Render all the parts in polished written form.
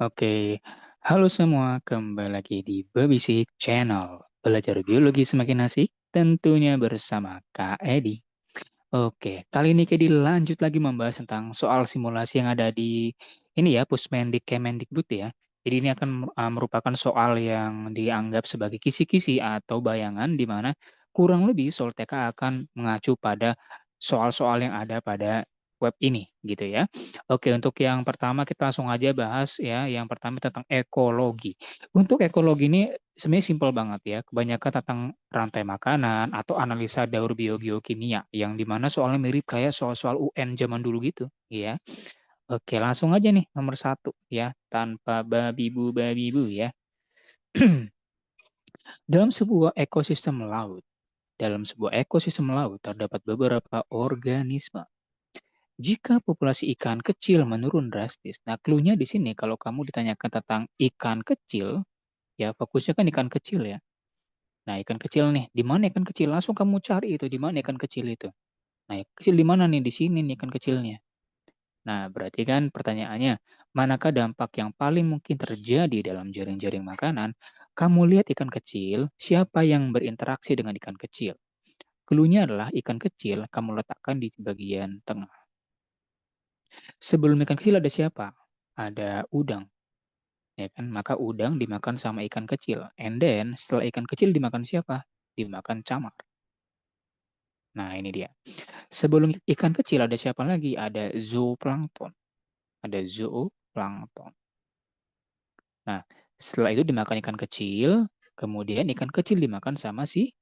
Oke, halo semua, kembali lagi di Babysik Channel. Belajar biologi semakin asik, tentunya bersama Kak Edi. Oke, kali ini Kak Edi lanjut lagi membahas tentang soal simulasi yang ada di ini ya, Pusmendik Kemendikbud ya. Jadi ini akan merupakan soal yang dianggap sebagai kisi-kisi atau bayangan di mana kurang lebih soal TK akan mengacu pada soal-soal yang ada pada web ini gitu ya. Oke, untuk yang pertama kita langsung aja bahas ya. Yang pertama tentang ekologi. Untuk ekologi ini sebenarnya simpel banget ya. Kebanyakan tentang rantai makanan atau analisa daur biogeokimia yang dimana soalnya mirip kayak soal-soal UN zaman dulu gitu ya. Oke, langsung aja nih nomor satu ya. Tanpa babi bu ya. Dalam sebuah ekosistem laut, terdapat beberapa organisme. Jika populasi ikan kecil menurun drastis, nah clue-nya di sini kalau kamu ditanyakan tentang ikan kecil, ya fokusnya kan ikan kecil ya. Nah, ikan kecil nih, di mana ikan kecil? Langsung kamu cari itu, di mana ikan kecil itu. Nah, ikan kecil di mana nih? Di sini nih ikan kecilnya. Nah, berarti kan pertanyaannya, manakah dampak yang paling mungkin terjadi dalam jaring-jaring makanan? Kamu lihat ikan kecil, siapa yang berinteraksi dengan ikan kecil? Clue-nya adalah ikan kecil kamu letakkan di bagian tengah. Sebelum ikan kecil ada siapa? Ada udang, ya kan? Maka udang dimakan sama ikan kecil. And then setelah ikan kecil dimakan siapa? Dimakan camar. Nah, ini dia. Sebelum ikan kecil ada siapa lagi? Ada zooplankton. Ada zooplankton. Nah, setelah itu dimakan ikan kecil, kemudian ikan kecil dimakan sama si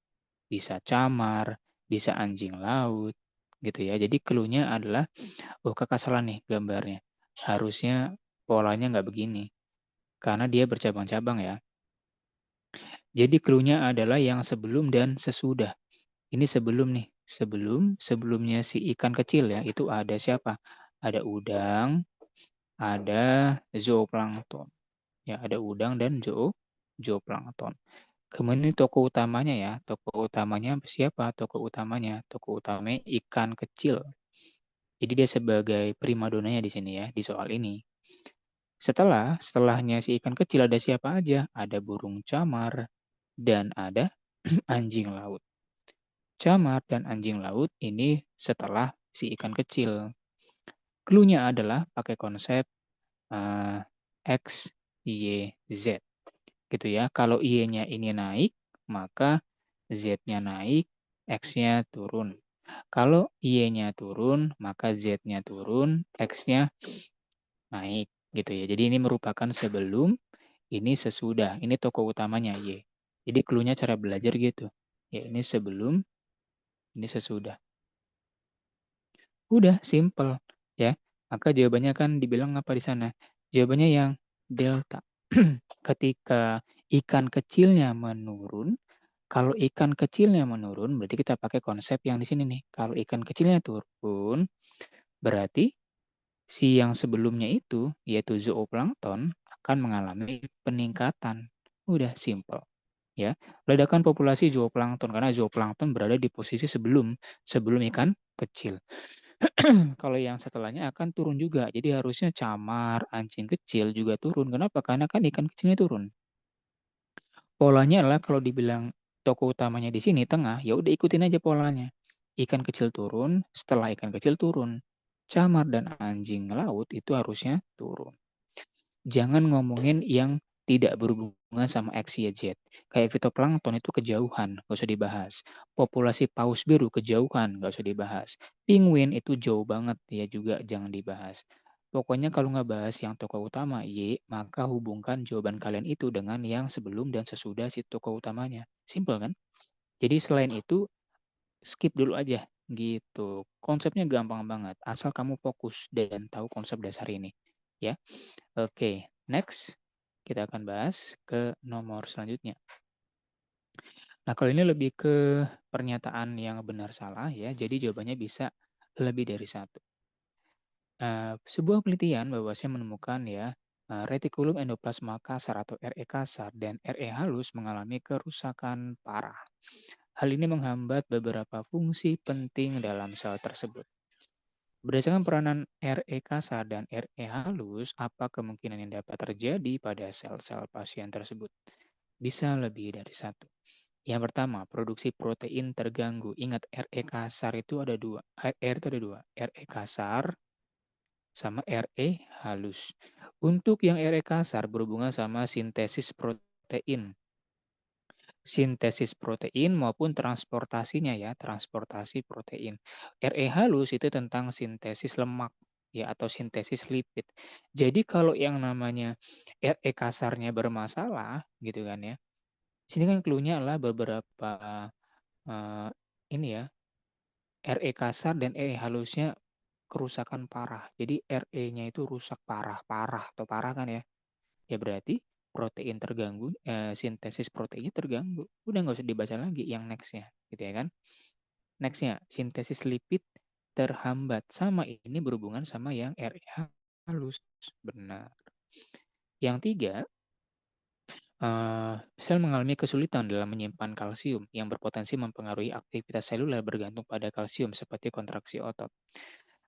bisa camar, bisa anjing laut, gitu ya. Jadi clue-nya adalah, oh kakak salah nih gambarnya. Harusnya polanya nggak begini, karena dia bercabang-cabang ya. Jadi clue-nya adalah yang sebelum dan sesudah. Ini sebelum nih, sebelumnya si ikan kecil ya, itu ada siapa? Ada udang, ada zooplankton. Ya, ada udang dan zooplankton. Kemudian ini tokoh utamanya ya, tokoh utamanya siapa? Tokoh utamanya, tokoh utamanya ikan kecil. Jadi dia sebagai primadonanya di sini ya, di soal ini. Setelahnya si ikan kecil ada siapa aja? Ada burung camar dan ada anjing laut. Camar dan anjing laut ini setelah si ikan kecil. Clue-nya adalah pakai konsep eh, X, Y, Z. Gitu ya. Kalau Y-nya ini naik, maka Z-nya naik, X-nya turun. Kalau Y-nya turun, maka Z-nya turun, X-nya naik. Gitu ya. Jadi ini merupakan sebelum, ini sesudah. Ini tokoh utamanya Y. Jadi clue-nya cara belajar gitu. Ya, ini sebelum, ini sesudah. Udah, simple. Ya. Maka jawabannya kan dibilang apa di sana? Jawabannya yang delta. Ketika ikan kecilnya menurun, kalau ikan kecilnya menurun, berarti kita pakai konsep yang di sini nih. Kalau ikan kecilnya turun, berarti si yang sebelumnya itu, yaitu zooplankton, akan mengalami peningkatan. Udah simple. Ya, ledakan populasi zooplankton karena zooplankton berada di posisi sebelum ikan kecil. Kalau yang setelahnya akan turun juga. Jadi harusnya camar, anjing kecil juga turun. Kenapa? Karena kan ikan kecilnya turun. Polanya adalah kalau dibilang toko utamanya di sini tengah, ya udah ikutin aja polanya. Ikan kecil turun, setelah ikan kecil turun. Camar dan anjing laut itu harusnya turun. Jangan ngomongin yang tidak berhubungan sama X, Y, Z. Kayak fitoplankton itu kejauhan, nggak usah dibahas. Populasi paus biru kejauhan, nggak usah dibahas. Penguin itu jauh banget, ya juga jangan dibahas. Pokoknya kalau nggak bahas yang tokoh utama Y, maka hubungkan jawaban kalian itu dengan yang sebelum dan sesudah si tokoh utamanya. Simple kan? Jadi selain itu, skip dulu aja gitu. Konsepnya gampang banget, asal kamu fokus dan tahu konsep dasar ini. Ya, oke, next. Kita akan bahas ke nomor selanjutnya. Nah, kalau ini lebih ke pernyataan yang benar salah ya, jadi jawabannya bisa lebih dari satu. Sebuah penelitian bahwasanya menemukan ya, retikulum endoplasma kasar atau RE kasar dan RE halus mengalami kerusakan parah. Hal ini menghambat beberapa fungsi penting dalam sel tersebut. Berdasarkan peranan RE kasar dan RE halus, apa kemungkinan yang dapat terjadi pada sel-sel pasien tersebut? Bisa lebih dari satu. Yang pertama, produksi protein terganggu. Ingat, RE kasar itu ada dua. R itu ada dua. RE kasar sama RE halus. Untuk yang RE kasar berhubungan sama sintesis protein. Sintesis protein maupun transportasinya ya, transportasi protein. RE halus itu tentang sintesis lemak ya atau sintesis lipid. Jadi kalau yang namanya RE kasarnya bermasalah gitu kan ya. Sini kan clue-nya adalah beberapa eh, ini ya, RE kasar dan RE halusnya kerusakan parah. Jadi RE-nya itu rusak parah, parah atau parah kan ya. Ya berarti protein terganggu, sintesis proteinnya terganggu. Udah nggak usah dibaca lagi yang next-nya, gitu ya kan. Next-nya, sintesis lipid terhambat. Sama ini berhubungan sama yang RE halus. Benar. Yang tiga, sel mengalami kesulitan dalam menyimpan kalsium yang berpotensi mempengaruhi aktivitas seluler bergantung pada kalsium seperti kontraksi otot.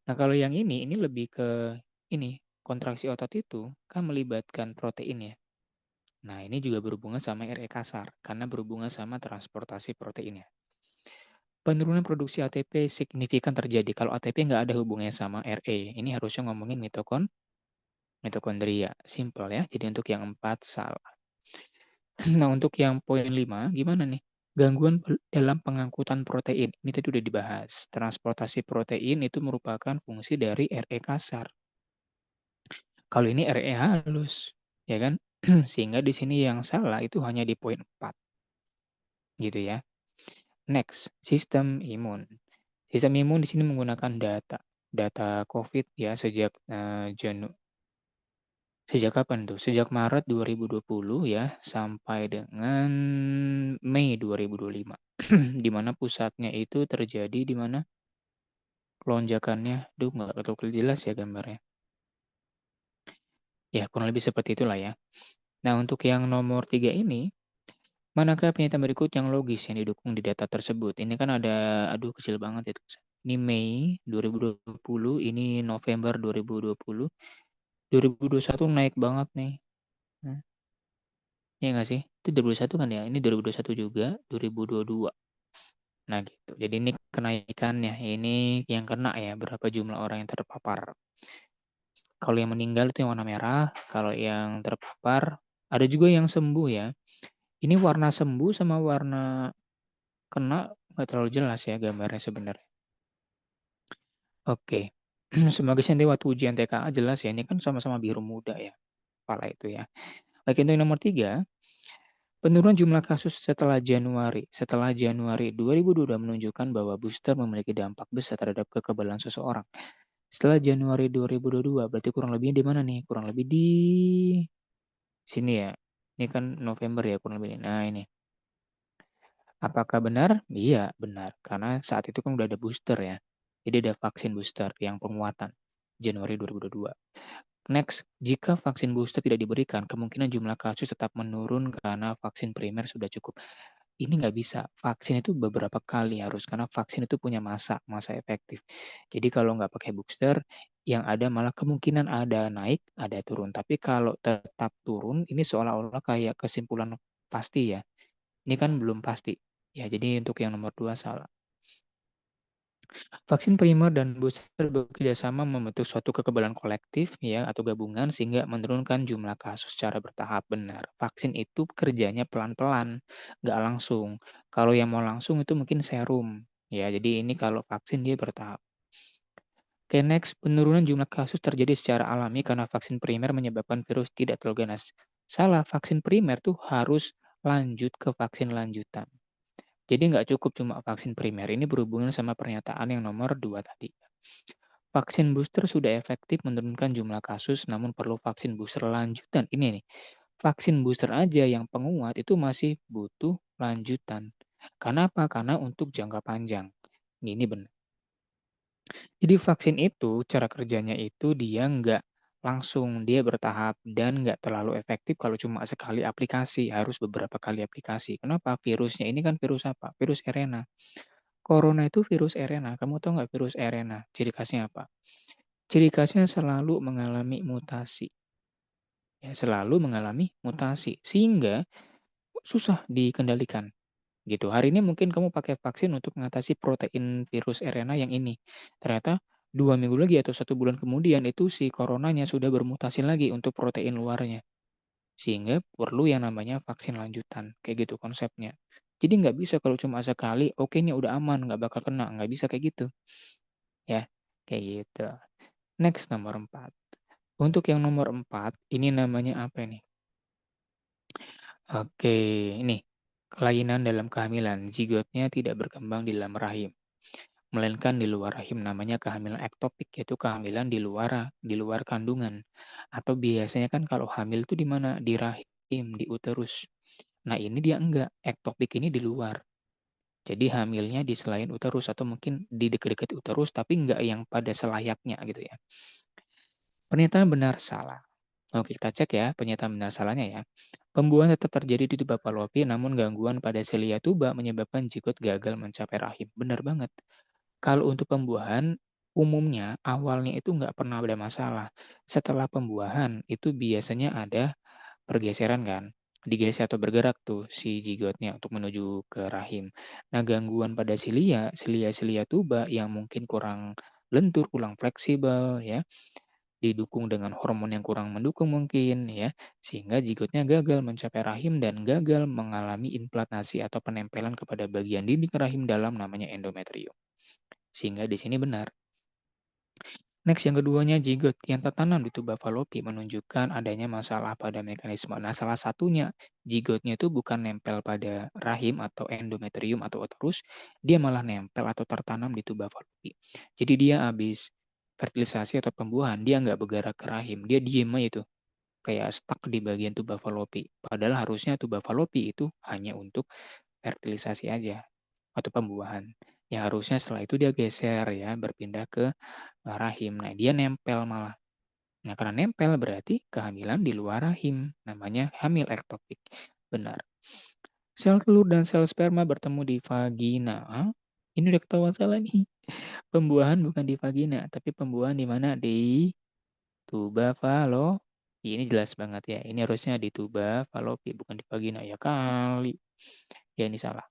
Nah, kalau yang ini lebih ke ini, kontraksi otot itu kan melibatkan protein ya. Nah, ini juga berhubungan sama RE kasar, karena berhubungan sama transportasi proteinnya. Penurunan produksi ATP signifikan terjadi kalau ATP nggak ada hubungannya sama RE. Ini harusnya ngomongin mitokondria. Simple ya. Jadi untuk yang 4 salah. Nah, untuk yang poin 5, gimana nih? Gangguan dalam pengangkutan protein. Ini tadi udah dibahas. Transportasi protein itu merupakan fungsi dari RE kasar. Kalau ini RE halus, ya kan? Sehingga di sini yang salah itu hanya di poin 4, gitu ya. Next, sistem imun. Sistem imun di sini menggunakan data COVID ya sejak kapan tuh? Sejak Maret 2020 ya sampai dengan Mei 2025. Di mana pusatnya itu terjadi di mana lonjakannya, duh nggak terlalu jelas ya gambarnya. Ya kurang lebih seperti itulah ya. Nah untuk yang nomor 3 ini, manakah pernyataan berikut yang logis yang didukung di data tersebut? Ini kan ada, aduh kecil banget itu. Ini Mei 2020, ini November 2020, 2021 naik banget nih. Nah, iya nggak sih? Itu 2021 kan ya? Ini 2021 juga, 2022. Nah gitu. Jadi ini kenaikannya, ini yang kena ya, berapa jumlah orang yang terpapar. Kalau yang meninggal itu yang warna merah, kalau yang terpapar, ada juga yang sembuh ya. Ini warna sembuh sama warna kena nggak terlalu jelas ya gambarnya sebenarnya. Oke. Semoga sih nanti waktu ujian TKA jelas ya. Ini kan sama-sama biru muda ya. Kepala itu ya. Lagi untuk yang nomor 3, penurunan jumlah kasus setelah Januari. Setelah Januari 2022 menunjukkan bahwa booster memiliki dampak besar terhadap kekebalan seseorang. Setelah Januari 2022, berarti kurang lebihnya di mana nih? Kurang lebih di sini ya. Ini kan November ya kurang lebih. Nah ini. Apakah benar? Iya, benar. Karena saat itu kan udah ada booster ya. Jadi ada vaksin booster yang penguatan Januari 2022. Next, jika vaksin booster tidak diberikan, kemungkinan jumlah kasus tetap menurun karena vaksin primer sudah cukup. Ini nggak bisa. Vaksin itu beberapa kali harus, karena vaksin itu punya masa efektif. Jadi kalau nggak pakai booster, yang ada malah kemungkinan ada naik, ada turun. Tapi kalau tetap turun, ini seolah-olah kayak kesimpulan pasti ya. Ini kan belum pasti. Ya, jadi untuk yang nomor 2 salah. Vaksin primer dan booster bekerjasama membentuk suatu kekebalan kolektif ya atau gabungan sehingga menurunkan jumlah kasus secara bertahap. Benar. Vaksin itu kerjanya pelan-pelan, nggak langsung. Kalau yang mau langsung itu mungkin serum. Ya, jadi ini kalau vaksin dia bertahap. Oke, next, penurunan jumlah kasus terjadi secara alami karena vaksin primer menyebabkan virus tidak terlalu ganas. Salah, vaksin primer tuh harus lanjut ke vaksin lanjutan. Jadi nggak cukup cuma vaksin primer, ini berhubungan sama pernyataan yang nomor 2 tadi. Vaksin booster sudah efektif menurunkan jumlah kasus, namun perlu vaksin booster lanjutan. Ini nih, vaksin booster aja yang penguat itu masih butuh lanjutan. Karena apa? Karena untuk jangka panjang. Ini benar. Jadi vaksin itu, cara kerjanya itu dia nggak langsung, dia bertahap dan nggak terlalu efektif kalau cuma sekali aplikasi, harus beberapa kali aplikasi. Kenapa? Virusnya ini kan virus apa? Virus RNA. Corona itu virus RNA. Kamu tahu nggak virus RNA? Ciri khasnya apa? Ciri khasnya selalu mengalami mutasi. Ya, selalu mengalami mutasi. Sehingga susah dikendalikan. Gitu. Hari ini mungkin kamu pakai vaksin untuk mengatasi protein virus RNA yang ini. Ternyata 2 minggu lagi atau 1 bulan kemudian itu si coronanya sudah bermutasi lagi untuk protein luarnya. Sehingga perlu yang namanya vaksin lanjutan. Kayak gitu konsepnya. Jadi nggak bisa kalau cuma sekali, oke ini udah aman, nggak bakal kena. Nggak bisa kayak gitu. Ya, kayak gitu. Next nomor 4. Untuk yang nomor 4, ini namanya apa nih? Oke, ini. Kelainan dalam kehamilan. Zigotnya tidak berkembang di dalam rahim, melainkan di luar rahim, namanya kehamilan ektopik, yaitu kehamilan di luar kandungan. Atau biasanya kan kalau hamil itu di mana? Di rahim, di uterus. Nah, ini dia enggak, ektopik ini di luar. Jadi hamilnya di selain uterus atau mungkin di dekat-dekat uterus tapi enggak yang pada selayaknya gitu ya. Pernyataan benar salah. Oke, kita cek ya pernyataan benar salahnya ya. Pembuahan tetap terjadi di tuba Fallopi, namun gangguan pada selia tuba menyebabkan zigot gagal mencapai rahim. Benar banget. Kalau untuk pembuahan, umumnya awalnya itu nggak pernah ada masalah. Setelah pembuahan, itu biasanya ada pergeseran kan. Digeser atau bergerak tuh si zigotnya untuk menuju ke rahim. Nah, gangguan pada selia tuba yang mungkin kurang lentur, kurang fleksibel ya, didukung dengan hormon yang kurang mendukung mungkin ya, sehingga zigotnya gagal mencapai rahim dan gagal mengalami implantasi atau penempelan kepada bagian dinding rahim dalam namanya endometrium. Sehingga di sini benar. Next yang keduanya zigot yang tertanam di tuba Fallopi menunjukkan adanya masalah pada mekanisme. Nah, salah satunya zigotnya itu bukan nempel pada rahim atau endometrium atau uterus, dia malah nempel atau tertanam di tuba Fallopi. Jadi dia habis fertilisasi atau pembuahan, dia nggak bergerak ke rahim, dia diem aja itu kayak stuck di bagian tuba Fallopi. Padahal harusnya tuba Fallopi itu hanya untuk fertilisasi aja atau pembuahan. Yang harusnya setelah itu dia geser ya, berpindah ke rahim. Nah, dia nempel malah. Nah, karena nempel berarti kehamilan di luar rahim. Namanya hamil ektopik. Benar. Sel telur dan sel sperma bertemu di vagina. Hah? Ini udah ketahuan salah nih. Pembuahan bukan di vagina, tapi pembuahan di mana? Di tuba Fallopi. Ini jelas banget ya. Ini harusnya di tuba Fallopi, bukan di vagina. Ya kali. Ya, ini salah.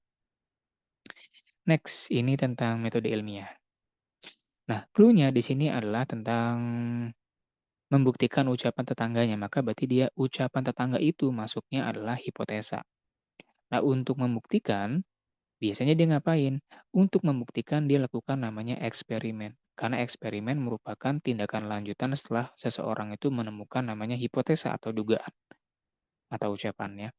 Next, ini tentang metode ilmiah. Nah, clue-nya di sini adalah tentang membuktikan ucapan tetangganya, maka berarti dia ucapan tetangga itu masuknya adalah hipotesa. Nah, untuk membuktikan, biasanya dia ngapain? Untuk membuktikan dia lakukan namanya eksperimen. Karena eksperimen merupakan tindakan lanjutan setelah seseorang itu menemukan namanya hipotesa atau dugaan atau ucapannya.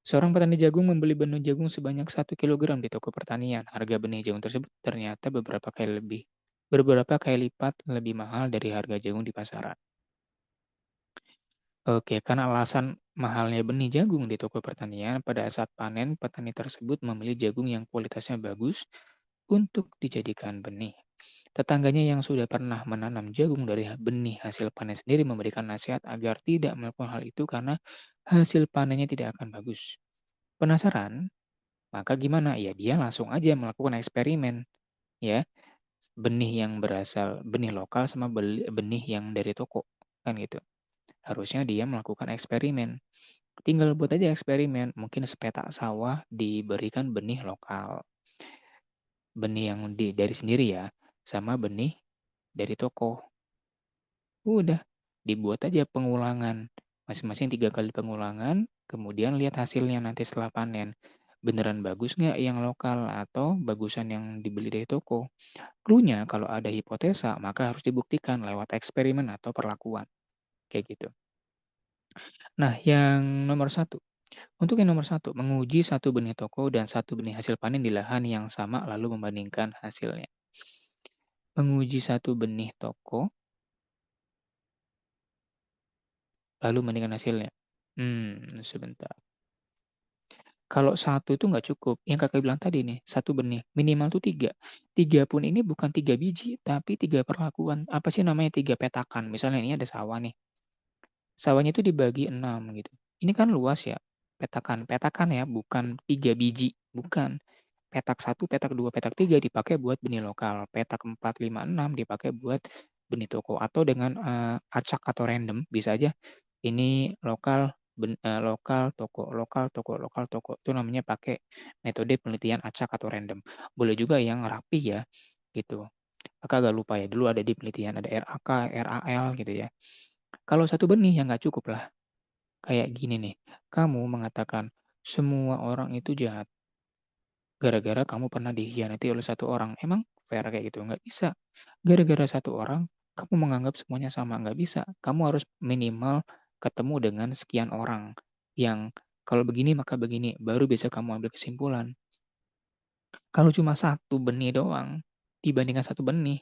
Seorang petani jagung membeli benih jagung sebanyak 1 kilogram di toko pertanian. Harga benih jagung tersebut ternyata beberapa kali lipat lebih mahal dari harga jagung di pasaran. Oke, karena alasan mahalnya benih jagung di toko pertanian, pada saat panen, petani tersebut memilih jagung yang kualitasnya bagus untuk dijadikan benih. Tetangganya yang sudah pernah menanam jagung dari benih hasil panen sendiri memberikan nasihat agar tidak melakukan hal itu karena hasil panennya tidak akan bagus. Penasaran? Maka gimana? Ya dia langsung aja melakukan eksperimen, ya. Benih lokal sama benih yang dari toko, kan gitu. Harusnya dia melakukan eksperimen. Tinggal buat aja eksperimen, mungkin sepetak sawah diberikan benih lokal, benih yang dari sendiri ya, sama benih dari toko. Udah, dibuat aja pengulangan. Masing-masing 3 kali pengulangan, kemudian lihat hasilnya nanti setelah panen. Beneran bagus nggak yang lokal atau bagusan yang dibeli dari toko? Clue-nya kalau ada hipotesa, maka harus dibuktikan lewat eksperimen atau perlakuan. Kayak gitu. Nah, yang nomor 1. Untuk yang nomor 1, menguji satu benih toko dan satu benih hasil panen di lahan yang sama lalu membandingkan hasilnya. Menguji satu benih toko, lalu membandingkan hasilnya. Sebentar. Kalau satu itu nggak cukup. Yang kakak bilang tadi nih, satu benih. Minimal tuh tiga. Tiga pun ini bukan 3 biji, tapi 3 perlakuan. Apa sih namanya 3 petakan? Misalnya ini ada sawah nih. Sawahnya itu dibagi 6 gitu. Ini kan luas ya. Petakan. Petakan ya, bukan 3 biji. Bukan. petak 1, petak 2, petak 3 dipakai buat benih lokal, petak 4, 5, 6 dipakai buat benih toko atau dengan, acak atau random bisa aja ini lokal, toko, lokal, toko, lokal, toko. Itu namanya pakai metode penelitian acak atau random. Boleh juga yang rapi ya, gitu. Kakak agak lupa ya, dulu ada di penelitian ada RAK, RAL gitu ya. Kalau satu benih ya nggak cukup lah. Kayak gini nih, kamu mengatakan semua orang itu jahat gara-gara kamu pernah dikhianati oleh satu orang. Emang fair kayak gitu? Nggak bisa. Gara-gara satu orang, kamu menganggap semuanya sama. Nggak bisa. Kamu harus minimal ketemu dengan sekian orang yang kalau begini maka begini, baru bisa kamu ambil kesimpulan. Kalau cuma satu benih doang, dibandingkan satu benih,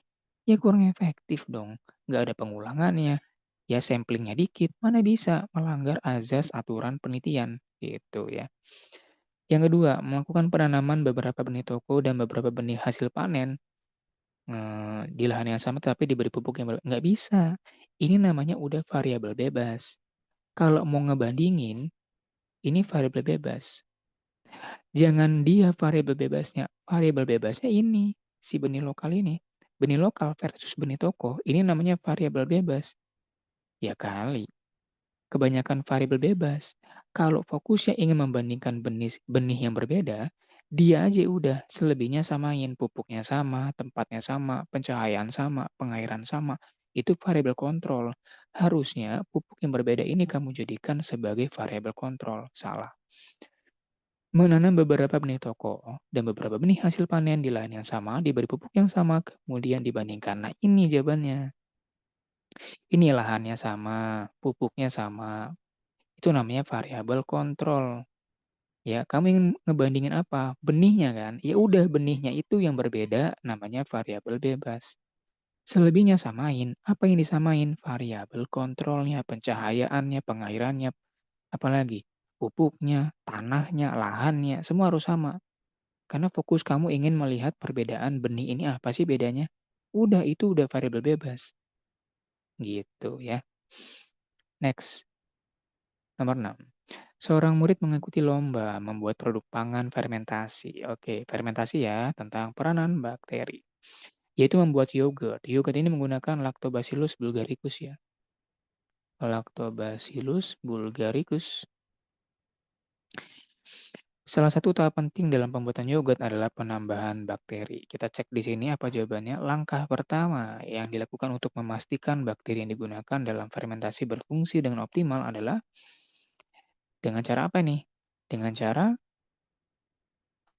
ya kurang efektif dong. Nggak ada pengulangannya, ya samplingnya dikit, mana bisa melanggar azas aturan penelitian gitu ya. Yang kedua, melakukan penanaman beberapa benih toko dan beberapa benih hasil panen di lahan yang sama tapi diberi pupuk yang nggak bisa. Ini namanya udah variabel bebas. Kalau mau ngebandingin, ini variabel bebas. Jangan dia variabel bebasnya ini, si benih lokal ini. Benih lokal versus benih toko, ini namanya variabel bebas. Ya kali, kebanyakan variabel bebas. Kalau fokusnya ingin membandingkan benih benih yang berbeda, dia aja udah selebihnya samain, pupuknya sama, tempatnya sama, pencahayaan sama, pengairan sama. Itu variabel kontrol. Harusnya pupuk yang berbeda ini kamu jadikan sebagai variabel kontrol. Salah. Menanam beberapa benih toko dan beberapa benih hasil panen di lahan yang sama, diberi pupuk yang sama, kemudian dibandingkan. Nah, ini jawabannya. Ini lahannya sama, pupuknya sama. Itu namanya variabel kontrol. Ya, kamu ingin ngebandingin apa? Benihnya kan? Ya udah, benihnya itu yang berbeda, namanya variabel bebas. Selebihnya samain. Apa yang disamain? Variabel kontrolnya, pencahayaannya, pengairannya, apalagi pupuknya, tanahnya, lahannya, semua harus sama. Karena fokus kamu ingin melihat perbedaan benih ini apa sih bedanya? Udah, itu udah variabel bebas. Gitu ya. Next, nomor 6. Seorang murid mengikuti lomba membuat produk pangan fermentasi. Oke, fermentasi ya, tentang peranan bakteri. Yaitu membuat yogurt. Yogurt ini menggunakan Lactobacillus bulgaricus ya. Lactobacillus bulgaricus. Salah satu tahap penting dalam pembuatan yogurt adalah penambahan bakteri. Kita cek di sini apa jawabannya. Langkah pertama yang dilakukan untuk memastikan bakteri yang digunakan dalam fermentasi berfungsi dengan optimal adalah dengan cara apa nih? Dengan cara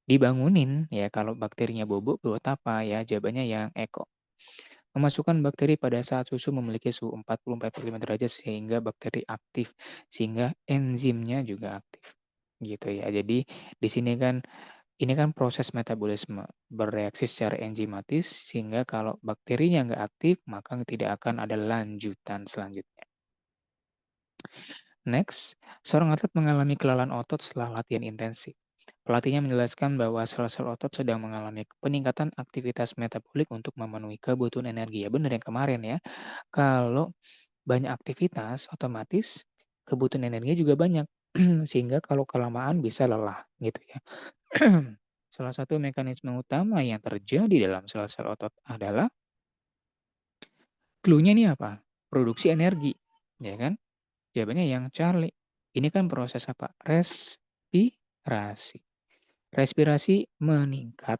dibangunin ya. Kalau bakterinya bobok buat apa ya? Jawabannya yang eko. Memasukkan bakteri pada saat susu memiliki suhu 40-45 derajat sehingga bakteri aktif, sehingga enzimnya juga aktif. Gitu ya. Jadi di sini kan ini kan proses metabolisme bereaksi secara enzimatis sehingga kalau bakterinya nggak aktif maka tidak akan ada lanjutan selanjutnya. Next, seorang atlet mengalami kelelahan otot setelah latihan intensif. Pelatihnya menjelaskan bahwa sel-sel otot sedang mengalami peningkatan aktivitas metabolik untuk memenuhi kebutuhan energi. Ya benar yang kemarin ya. Kalau banyak aktivitas, otomatis kebutuhan energi juga banyak. Sehingga kalau kelamaan bisa lelah gitu ya. Salah satu mekanisme utama yang terjadi dalam sel-sel otot adalah clue-nya ini apa? Produksi energi, ya kan? Jawabannya yang Charlie. Ini kan proses apa? Respirasi. Respirasi meningkat.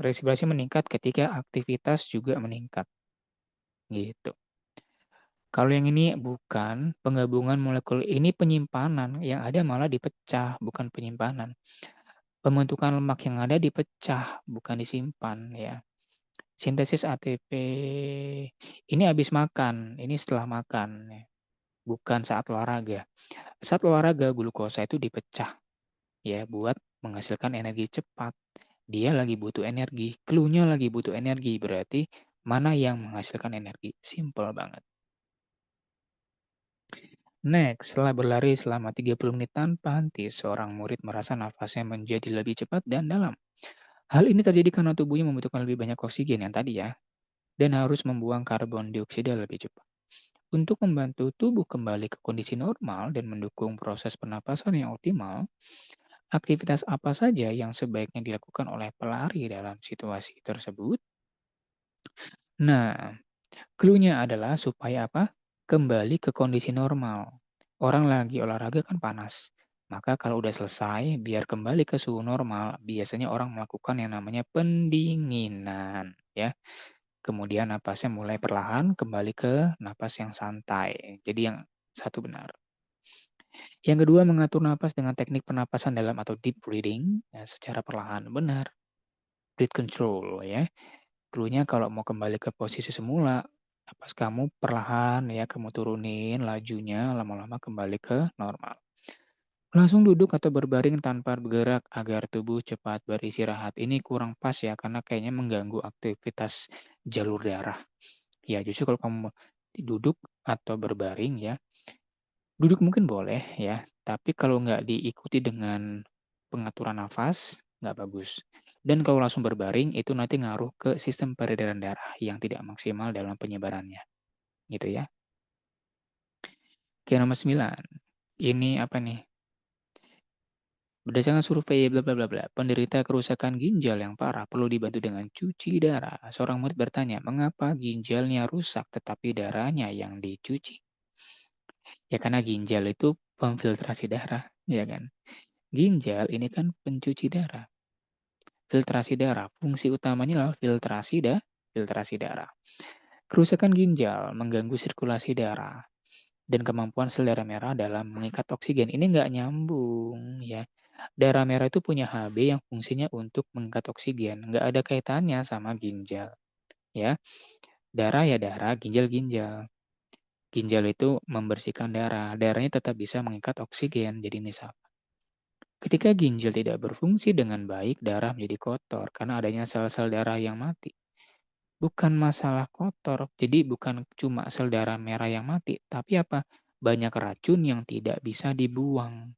Respirasi meningkat ketika aktivitas juga meningkat. Gitu. Kalau yang ini bukan penggabungan molekul, ini penyimpanan. Yang ada malah dipecah, bukan penyimpanan. Pembentukan lemak yang ada dipecah, bukan disimpan ya. Sintesis ATP ini habis makan, ini setelah makan, ya. Bukan saat olahraga. Saat olahraga glukosa itu dipecah ya buat menghasilkan energi cepat. Dia lagi butuh energi, clue-nya lagi butuh energi, berarti mana yang menghasilkan energi? Simple banget. Next, setelah berlari selama 30 menit tanpa henti, seorang murid merasa nafasnya menjadi lebih cepat dan dalam. Hal ini terjadi karena tubuhnya membutuhkan lebih banyak oksigen yang tadi ya, dan harus membuang karbon dioksida lebih cepat. Untuk membantu tubuh kembali ke kondisi normal dan mendukung proses pernapasan yang optimal, Aktivitas apa saja yang sebaiknya dilakukan oleh pelari dalam situasi tersebut? Nah, clue-nya adalah supaya apa? Kembali ke kondisi normal. Orang lagi olahraga kan panas. Maka kalau udah selesai, biar kembali ke suhu normal, biasanya orang melakukan yang namanya pendinginan, ya. Kemudian napasnya mulai perlahan kembali ke napas yang santai. Jadi yang satu benar. Yang kedua, mengatur napas dengan teknik pernapasan dalam atau deep breathing, ya, secara perlahan. Benar, breath control, ya. Clue-nya kalau mau kembali ke posisi semula, napas kamu perlahan ya, kamu turunin lajunya, lama-lama kembali ke normal. Langsung duduk atau berbaring tanpa bergerak agar tubuh cepat beristirahat. Ini kurang pas ya, karena kayaknya mengganggu aktivitas jalur darah. Ya, justru kalau kamu duduk atau berbaring ya, duduk mungkin boleh ya, tapi kalau nggak diikuti dengan pengaturan nafas, nggak bagus. Dan kalau langsung berbaring, itu nanti ngaruh ke sistem peredaran darah yang tidak maksimal dalam penyebarannya, gitu ya. Oke, nomor 9. Ini apa nih? Berdasarkan survei bla bla bla bla, penderita kerusakan ginjal yang parah perlu dibantu dengan cuci darah. Seorang murid bertanya, mengapa ginjalnya rusak tetapi darahnya yang dicuci? Ya karena ginjal itu pemfiltrasi darah, ya kan? Ginjal ini kan pencuci darah, filtrasi darah. Fungsi utamanya adalah filtrasi darah. Kerusakan ginjal mengganggu sirkulasi darah dan kemampuan sel darah merah dalam mengikat oksigen. Ini nggak nyambung ya. Darah merah itu punya HB yang fungsinya untuk mengikat oksigen, nggak ada kaitannya sama ginjal ya. Darah ya darah, ginjal ginjal. Ginjal itu membersihkan darah, darahnya tetap bisa mengikat oksigen. Jadi ini sama. Ketika ginjal tidak berfungsi dengan baik, darah menjadi kotor karena adanya sel-sel darah yang mati. Bukan masalah kotor, jadi bukan cuma sel darah merah yang mati, tapi apa? Banyak racun yang tidak bisa dibuang.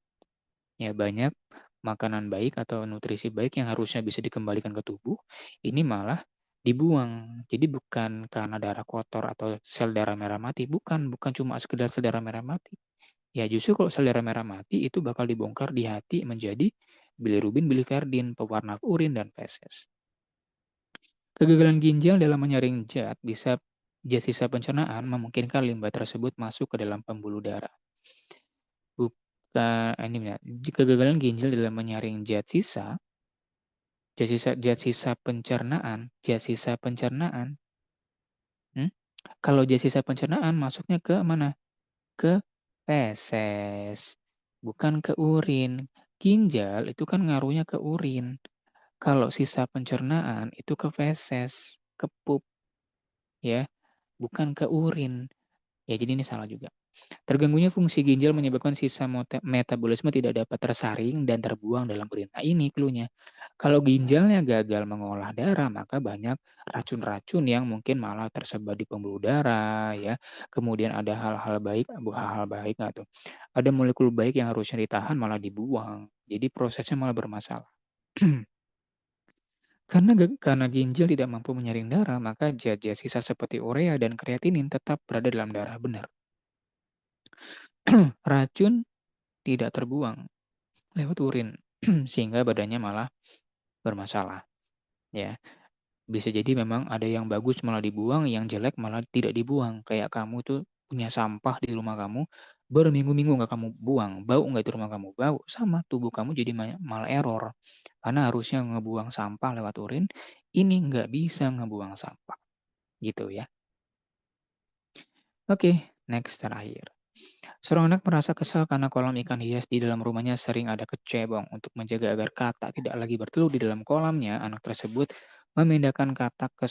Ya, banyak makanan baik atau nutrisi baik yang harusnya bisa dikembalikan ke tubuh, ini malah dibuang. Jadi bukan karena darah kotor atau sel darah merah mati, bukan cuma sekedar sel darah merah mati. Ya justru kalau sel darah merah mati itu bakal dibongkar di hati menjadi bilirubin, biliverdin, pewarna urin, dan feses. Kegagalan ginjal dalam menyaring zat sisa pencernaan memungkinkan limbah tersebut masuk ke dalam pembuluh darah. Ini ya, kegagalan ginjal dalam menyaring zat sisa pencernaan. Hmm? Kalau zat sisa pencernaan masuknya ke mana? Ke feses, bukan ke urin. Ginjal itu kan ngaruhnya ke urin. Kalau sisa pencernaan itu ke feses, ke pup, ya, bukan ke urin. Ya, jadi ini salah juga. Terganggunya fungsi ginjal menyebabkan sisa metabolisme tidak dapat tersaring dan terbuang dalam urin. Nah, ini clue-nya. Kalau ginjalnya gagal mengolah darah, maka banyak racun-racun yang mungkin malah tersebar di pembuluh darah, ya. Kemudian ada hal-hal baik nggak tuh? Ada molekul baik yang harusnya ditahan malah dibuang. Jadi prosesnya malah bermasalah. Karena ginjal tidak mampu menyaring darah, maka zat-zat sisa seperti urea dan kreatinin tetap berada dalam darah. Benar. Racun tidak terbuang lewat urin, sehingga badannya malah bermasalah. Ya, bisa jadi memang ada yang bagus malah dibuang, yang jelek malah tidak dibuang. Kayak kamu tuh punya sampah di rumah kamu, berminggu-minggu nggak kamu buang, bau nggak itu rumah kamu, bau, sama tubuh kamu jadi malah error. Karena harusnya ngebuang sampah lewat urin, ini nggak bisa ngebuang sampah, gitu ya. Oke, next terakhir. Seorang anak merasa kesal karena kolam ikan hias di dalam rumahnya sering ada kecebong. Untuk menjaga agar katak tidak lagi bertelur di dalam kolamnya, anak tersebut memindahkan katak ke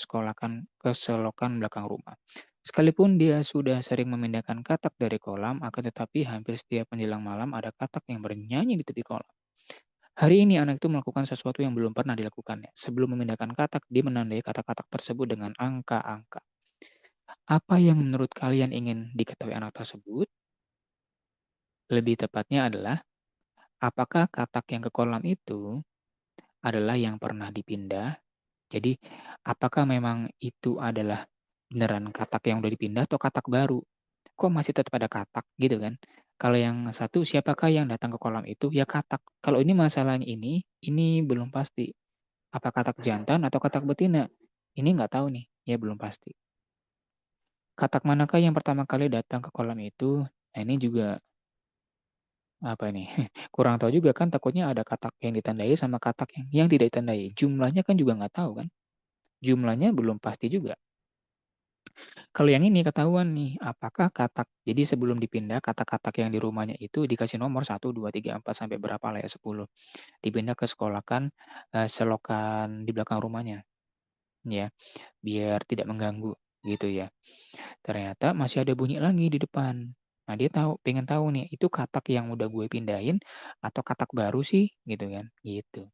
selokan belakang rumah. Sekalipun dia sudah sering memindahkan katak dari kolam, akan tetapi hampir setiap menjelang malam ada katak yang bernyanyi di tepi kolam. Hari ini anak itu melakukan sesuatu yang belum pernah dilakukannya. Sebelum memindahkan katak, dia menandai katak-katak tersebut dengan angka-angka. Apa yang menurut kalian ingin diketahui anak tersebut? Lebih tepatnya adalah, apakah katak yang ke kolam itu adalah yang pernah dipindah? Jadi, apakah memang itu adalah beneran katak yang udah dipindah atau katak baru? Kok masih tetap ada katak gitu kan? Kalau yang satu, siapakah yang datang ke kolam itu? Ya katak. Kalau ini masalahnya ini belum pasti. Apa katak jantan atau katak betina? Ini nggak tahu nih, ya belum pasti. Katak manakah yang pertama kali datang ke kolam itu? Nah, ini juga apa nih? Kurang tahu juga kan, takutnya ada katak yang ditandai sama katak yang tidak ditandai. Jumlahnya kan juga nggak tahu kan? Jumlahnya belum pasti juga. Kalau yang ini ketahuan nih, apakah katak, jadi sebelum dipindah, katak-katak yang di rumahnya itu dikasih nomor 1, 2, 3, 4, sampai berapa lah ya, 10. Dipindah ke sekolah kan, selokan di belakang rumahnya, ya, biar tidak mengganggu, gitu ya. Ternyata masih ada bunyi lagi di depan. Nah, dia pengen tahu nih, itu katak yang udah gue pindahin atau katak baru sih, gitu kan, gitu.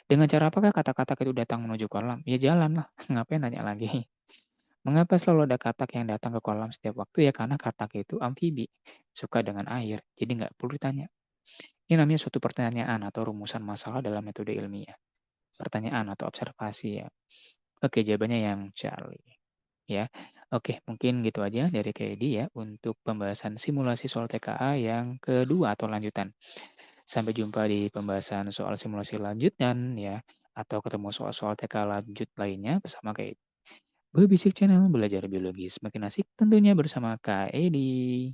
Dengan cara apakah katak-katak itu datang menuju kolam? Ya jalan lah, ngapain nanya lagi. Mengapa selalu ada katak yang datang ke kolam setiap waktu? Ya karena katak itu amfibi, suka dengan air, jadi nggak perlu ditanya. Ini namanya suatu pertanyaan atau rumusan masalah dalam metode ilmiah. Pertanyaan atau observasi ya. Oke, jawabannya yang Charlie. Ya, oke, mungkin gitu aja dari Kedi ya untuk pembahasan simulasi soal TKA yang kedua atau lanjutan. Sampai jumpa di pembahasan soal simulasi lanjutan ya, atau ketemu soal-soal TKA lanjut lainnya bersama Kedi. Berbisik Channel, belajar biologi semakin asik tentunya bersama Kak Edi.